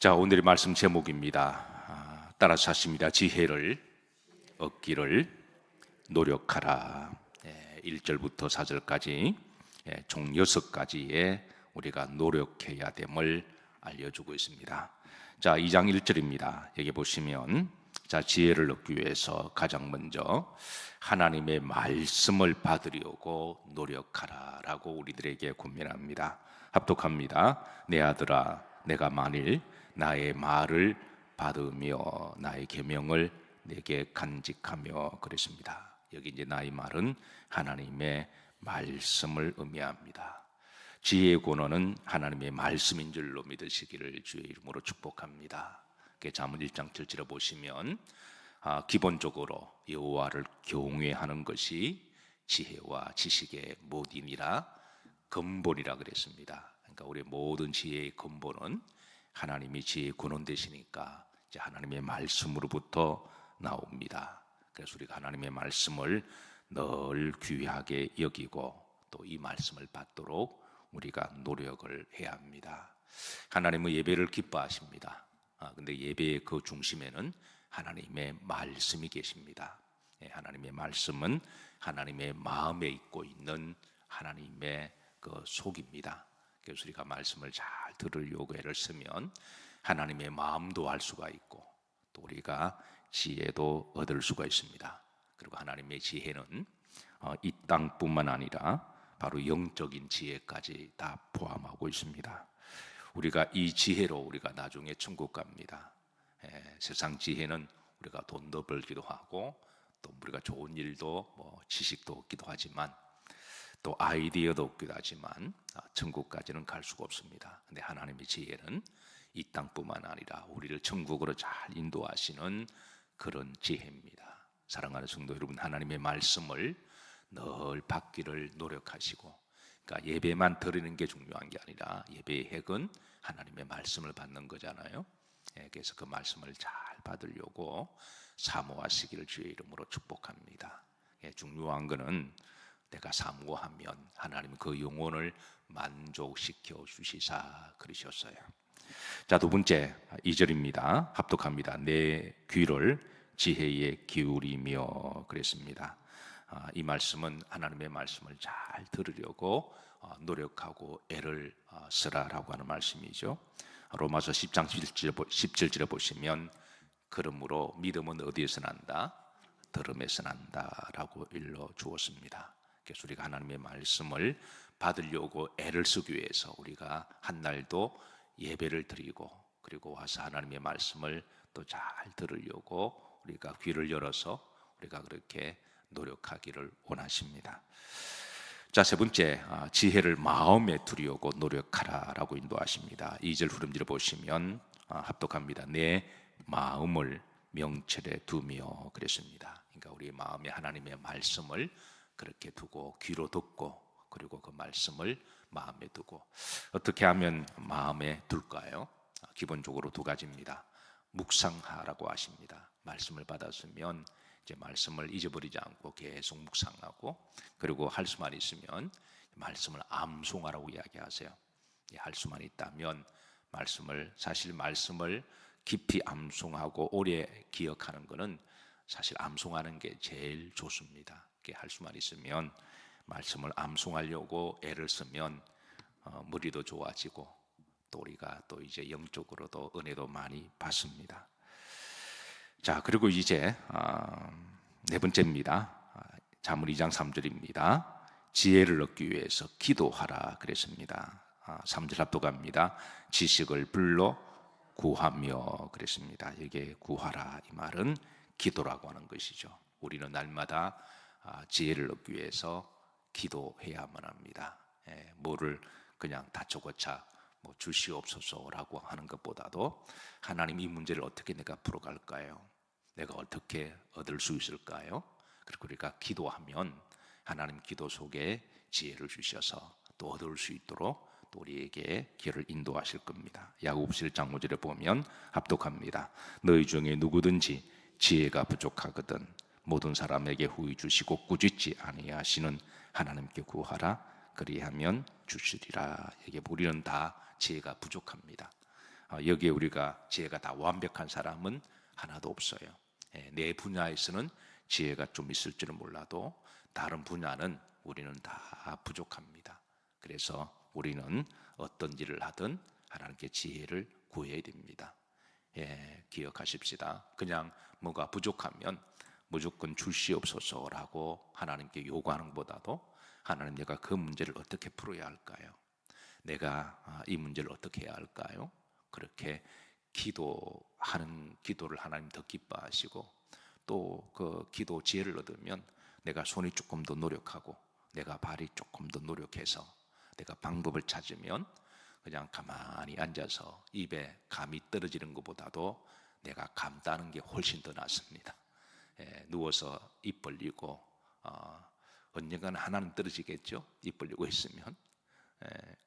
자, 오늘의 말씀 제목입니다. 따라서 하십니다. 지혜를 얻기를 노력하라. 1절부터 4절까지 총 6가지의 우리가 노력해야 됨을 알려주고 있습니다. 자, 2장 1절입니다. 여기 보시면 자, 지혜를 얻기 위해서 가장 먼저 하나님의 말씀을 받으려고 노력하라 라고 우리들에게 권면합니다. 합독합니다. 내 아들아, 내가 만일 나의 말을 받으며 나의 계명을 내게 간직하며 그랬습니다. 여기 이제 나의 말은 하나님의 말씀을 의미합니다. 지혜의 근원은 하나님의 말씀인 줄로 믿으시기를 주의 이름으로 축복합니다. 잠언 1장 7절에 보시면 기본적으로 여호와를 경외하는 것이 지혜와 지식의 모든이라 근본이라 그랬습니다. 그러니까 우리 모든 지혜의 근본은 하나님이 지혜의 근원 되시니까 이제 하나님의 말씀으로부터 나옵니다. 그래서 우리가 하나님의 말씀을 늘 귀하게 여기고 또 이 말씀을 받도록 우리가 노력을 해야 합니다. 하나님은 예배를 기뻐하십니다. 근데 예배의 그 중심에는 하나님의 말씀이 계십니다. 하나님의 말씀은 하나님의 마음에 있고 있는 하나님의 그 속입니다. 그래서 우리가 말씀을 잘 들으려고 애를 쓰면 하나님의 마음도 알 수가 있고 또 우리가 지혜도 얻을 수가 있습니다. 그리고 하나님의 지혜는 이 땅뿐만 아니라 바로 영적인 지혜까지 다 포함하고 있습니다. 우리가 이 지혜로 우리가 나중에 천국 갑니다. 세상 지혜는 우리가 돈도 벌기도 하고 또 우리가 좋은 일도 지식도 얻기도 하지만 또 아이디어도 얻기도 하지만 천국까지는 갈 수가 없습니다. 근데 하나님의 지혜는 이 땅뿐만 아니라 우리를 천국으로 잘 인도하시는 그런 지혜입니다. 사랑하는 성도 여러분, 하나님의 말씀을 늘 받기를 노력하시고, 그러니까 예배만 드리는 게 중요한 게 아니라 예배의 핵은 하나님의 말씀을 받는 거잖아요. 그래서 그 말씀을 잘 받으려고 사모하시기를 주의 이름으로 축복합니다. 중요한 것은 내가 사모하면 하나님 그 영혼을 만족시켜 주시사 그러셨어요. 자, 두 번째 2절입니다. 합독합니다. 내 귀를 지혜에 기울이며 그랬습니다. 이 말씀은 하나님의 말씀을 잘 들으려고 노력하고 애를 쓰라라고 하는 말씀이죠. 로마서 10장 17절에 보시면 그러므로 믿음은 어디에서 난다? 들음에서 난다라고 일러 주었습니다. 그래서 우리가 하나님의 말씀을 받으려고 애를 쓰기 위해서 우리가 한날도 예배를 드리고 그리고 와서 하나님의 말씀을 또 잘 들으려고 우리가 귀를 열어서 우리가 그렇게 노력하기를 원하십니다. 자, 세 번째, 지혜를 마음에 두려고 노력하라라고 인도하십니다. 2절 후렴지를 보시면 합독합니다. 내 마음을 명철에 두며 그랬습니다. 그러니까 우리 마음에 하나님의 말씀을 그렇게 두고 귀로 듣고 그리고 그 말씀을 마음에 두고 어떻게 하면 마음에 둘까요? 기본적으로 두 가지입니다. 묵상하라고 하십니다. 말씀을 받았으면 이제 말씀을 잊어버리지 않고 계속 묵상하고 그리고 할 수만 있으면 말씀을 암송하라고 이야기하세요. 할 수만 있다면 사실 말씀을 깊이 암송하고 오래 기억하는 것은 사실 암송하는 게 제일 좋습니다. 할 수만 있으면 말씀을 암송하려고 애를 쓰면 머리도 좋아지고 또 우리가 또 이제 영적으로도 은혜도 많이 받습니다. 자, 그리고 이제 네 번째입니다. 잠언 2장 3절입니다. 지혜를 얻기 위해서 기도하라 그랬습니다. 3절 합독합니다. 지식을 불러 구하며 그랬습니다. 이게 구하라 이 말은 기도라고 하는 것이죠. 우리는 날마다 지혜를 얻기 위해서 기도해야만 합니다. 뭐를 그냥 다초고차 주시옵소서라고 하는 것보다도 하나님 이 문제를 어떻게 내가 풀어갈까요? 내가 어떻게 얻을 수 있을까요? 그리고 우리가 기도하면 하나님 기도 속에 지혜를 주셔서 또 얻을 수 있도록 또 우리에게 길을 인도하실 겁니다. 야고보서 1장 5절에 보면 합독합니다. 너희 중에 누구든지 지혜가 부족하거든 모든 사람에게 후히 주시고 꾸짖지 아니하시는 하나님께 구하라 그리하면 주시리라. 이게 우리는 다 지혜가 부족합니다. 여기에 우리가 지혜가 다 완벽한 사람은 하나도 없어요. 내 분야에서는 지혜가 좀 있을지는 몰라도 다른 분야는 우리는 다 부족합니다. 그래서 우리는 어떤 일을 하든 하나님께 지혜를 구해야 됩니다. 기억하십시다. 그냥 뭐가 부족하면 무조건 주시옵소서라고 하나님께 요구하는 것보다도 하나님, 내가 그 문제를 어떻게 풀어야 할까요? 내가 이 문제를 어떻게 해야 할까요? 그렇게 기도하는 기도를 하나님 더 기뻐하시고, 또 그 기도 지혜를 얻으면 내가 손이 조금 더 노력하고 내가 발이 조금 더 노력해서 내가 방법을 찾으면 그냥 가만히 앉아서 입에 감이 떨어지는 것보다도 내가 감 따는 게 훨씬 더 낫습니다. 누워서 입 벌리고 언젠가는 하나는 떨어지겠죠, 입 벌리고 있으면.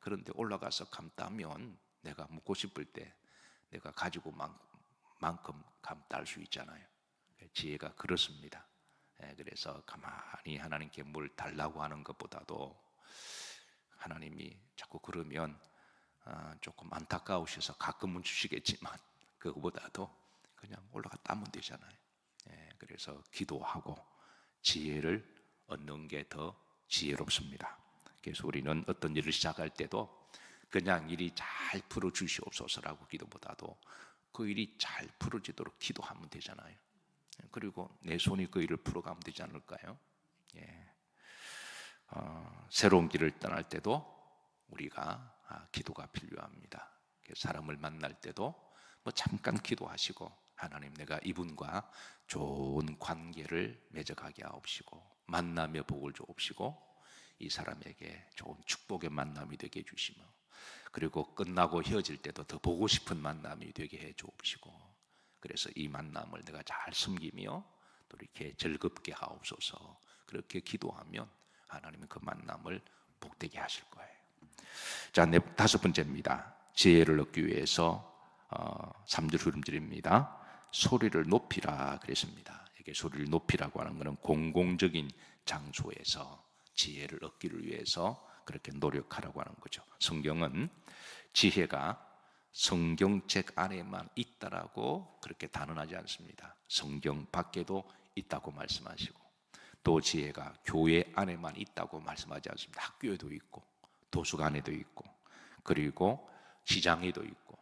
그런데 올라가서 감 따면 내가 묻고 싶을 때 내가 가지고 만큼 감 딸 수 있잖아요. 지혜가 그렇습니다. 그래서 가만히 하나님께 뭘 달라고 하는 것보다도 하나님이 자꾸 그러면 조금 안타까우셔서 가끔은 주시겠지만 그거보다도 그냥 올라가 따면 되잖아요. 그래서 기도하고 지혜를 얻는 게 더 지혜롭습니다. 그래서 우리는 어떤 일을 시작할 때도 그냥 일이 잘 풀어 주시옵소서라고 기도보다도 그 일이 잘 풀어지도록 기도하면 되잖아요. 그리고 내 손이 그 일을 풀어가면 되지 않을까요? 새로운 길을 떠날 때도 우리가 기도가 필요합니다. 사람을 만날 때도 뭐 잠깐 기도하시고, 하나님, 내가 이분과 좋은 관계를 맺어가게 하옵시고 만남의 복을 주옵시고 이 사람에게 좋은 축복의 만남이 되게 해주시며, 그리고 끝나고 헤어질 때도 더 보고 싶은 만남이 되게 해 주옵시고, 그래서 이 만남을 내가 잘 섬기며 또 이렇게 즐겁게 하옵소서. 그렇게 기도하면 하나님은 그 만남을 복되게 하실 거예요. 자, 다섯 번째입니다. 지혜를 얻기 위해서 3절 흐름들입니다. 소리를 높이라 그랬습니다. 이게 소리를 높이라고 하는 것은 공공적인 장소에서 지혜를 얻기를 위해서 그렇게 노력하라고 하는 거죠. 성경은 지혜가 성경책 안에만 있다라고 그렇게 단언하지 않습니다. 성경 밖에도 있다고 말씀하시고, 또 지혜가 교회 안에만 있다고 말씀하지 않습니다. 학교에도 있고 도서관에도 있고 그리고 시장에도 있고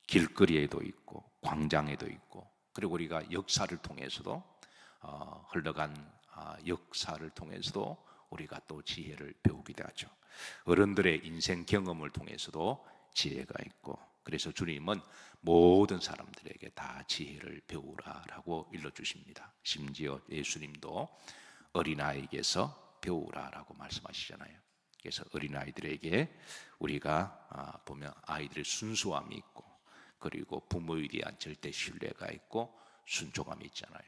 길거리에도 있고 광장에도 있고, 그리고 우리가 역사를 통해서도 흘러간 역사를 통해서도 우리가 또 지혜를 배우기도 하죠. 어른들의 인생 경험을 통해서도 지혜가 있고, 그래서 주님은 모든 사람들에게 다 지혜를 배우라라고 일러주십니다. 심지어 예수님도 어린아이에게서 배우라라고 말씀하시잖아요. 그래서 어린아이들에게 우리가 보면 아이들의 순수함이 있고, 그리고 부모에 대한 절대 신뢰가 있고 순종함이 있잖아요.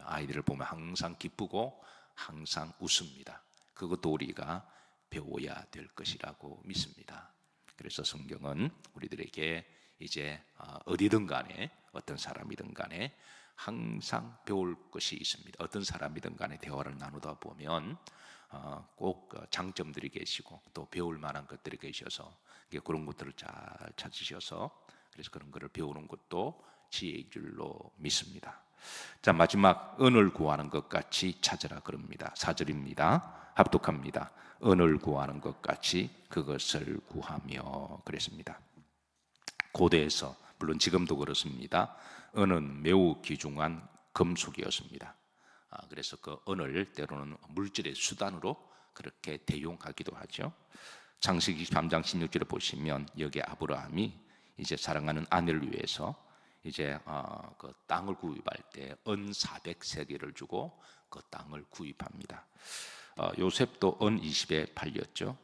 아이들을 보면 항상 기쁘고 항상 웃습니다. 그것도 우리가 배워야 될 것이라고 믿습니다. 그래서 성경은 우리들에게 이제 어디든 간에 어떤 사람이든 간에 항상 배울 것이 있습니다. 어떤 사람이든 간에 대화를 나누다 보면 꼭 장점들이 계시고 또 배울 만한 것들이 계셔서 그런 것들을 잘 찾으셔서 그래서 그런 것을 배우는 것도 지혜의 줄로 믿습니다. 자, 마지막 은을 구하는 것 같이 찾으라 그럽니다. 4절입니다. 합독합니다. 은을 구하는 것 같이 그것을 구하며 그랬습니다. 고대에서, 물론 지금도 그렇습니다, 은은 매우 귀중한 금속이었습니다. 그래서 그 은을 때로는 물질의 수단으로 그렇게 대용하기도 하죠. 창세기 23장 16절에 보시면 여기 아브라함이 이제 사랑하는 아내를 위해서 이제 그 땅을 구입할 때 은 400세겔을 주고 그 땅을 구입합니다. 요셉도 은 20에 팔렸죠.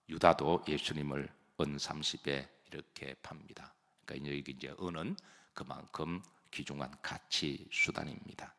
유다도 예수님을 은 30에 이렇게 팝니다. 그러니까 여기 이제 은은 그만큼 귀중한 가치 수단입니다.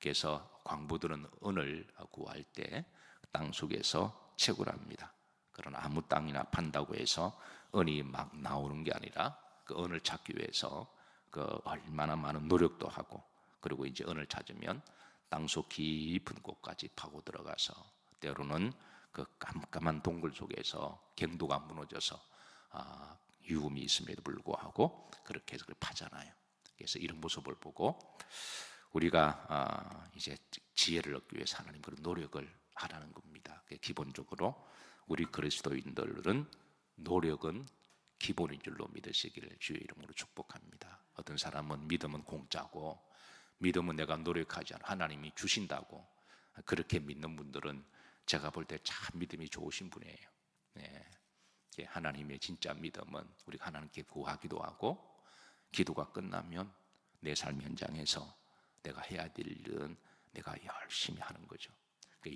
그래서 광부들은 은을 구할 때 땅 속에서 채굴 합니다. 그러나 아무 땅이나 판다고 해서 은이 막 나오는 게 아니라 그 은을 찾기 위해서 그 얼마나 많은 노력도 하고, 그리고 이제 은을 찾으면 땅속 깊은 곳까지 파고 들어가서 때로는 그 깜깜한 동굴 속에서 경도가 무너져서 유음이 있음에도 불구하고 그렇게 해서 파잖아요. 그래서 이런 모습을 보고 우리가 이제 지혜를 얻기 위해서 하나님 그런 노력을 하라는 겁니다. 기본적으로 우리 그리스도인들은 노력은 기본인 줄로 믿으시기를 주의 이름으로 축복합니다. 어떤 사람은 믿음은 공짜고 믿음은 내가 노력하지 않아 하나님이 주신다고 그렇게 믿는 분들은 제가 볼 때 참 믿음이 좋으신 분이에요. 네. 하나님의 진짜 믿음은 우리가 하나님께 구하기도 하고 기도가 끝나면 내 삶 현장에서 내가 해야 될 일은 내가 열심히 하는 거죠.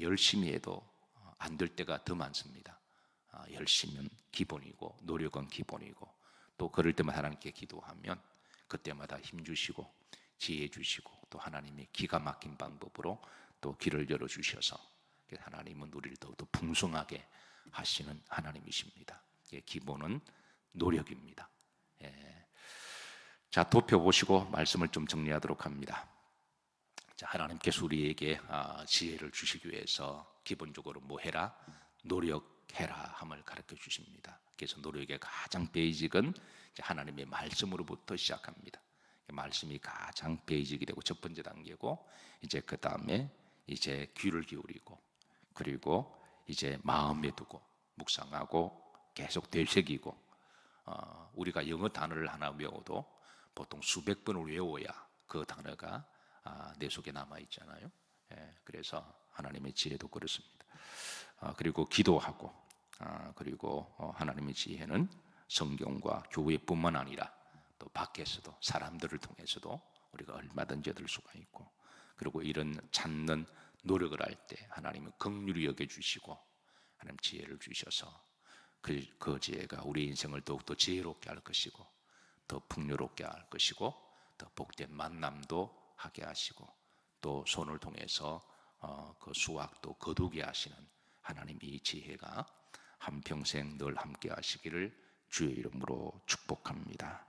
열심히 해도 안 될 때가 더 많습니다. 열심은 기본이고 노력은 기본이고 또 그럴 때마다 하나님께 기도하면 그때마다 힘 주시고 지혜 주시고 또 하나님이 기가 막힌 방법으로 또 길을 열어주셔서 하나님은 우리를 더욱더 풍성하게 하시는 하나님이십니다. 기본은 노력입니다. 자, 도표 보시고 말씀을 좀 정리하도록 합니다. 자, 하나님께서 우리에게 지혜를 주시기 위해서 기본적으로 뭐 해라? 노력해라 함을 가르쳐 주십니다. 그래서 노력의 가장 베이직은 하나님의 말씀으로부터 시작합니다. 말씀이 가장 베이직이 되고 첫 번째 단계고 이제 그 다음에 이제 귀를 기울이고 그리고 이제 마음에 두고 묵상하고 계속 되새기고 우리가 영어 단어를 하나 외워도 보통 수백 번을 외워야 그 단어가 내 속에 남아 있잖아요. 그래서 하나님의 지혜도 그렇습니다. 그리고 기도하고 그리고 하나님의 지혜는 성경과 교회뿐만 아니라 또 밖에서도 사람들을 통해서도 우리가 얼마든지 얻을 수가 있고 그리고 이런 찾는 노력을 할 때 하나님은 긍휼히 여겨주시고 하나님 지혜를 주셔서 그 지혜가 우리 인생을 더욱더 지혜롭게 할 것이고 더 풍요롭게 할 것이고 더 복된 만남도 하게 하시고 또 손을 통해서 그 수확도 거두게 하시는 하나님 이 지혜가 한평생 늘 함께 하시기를 주의 이름으로 축복합니다.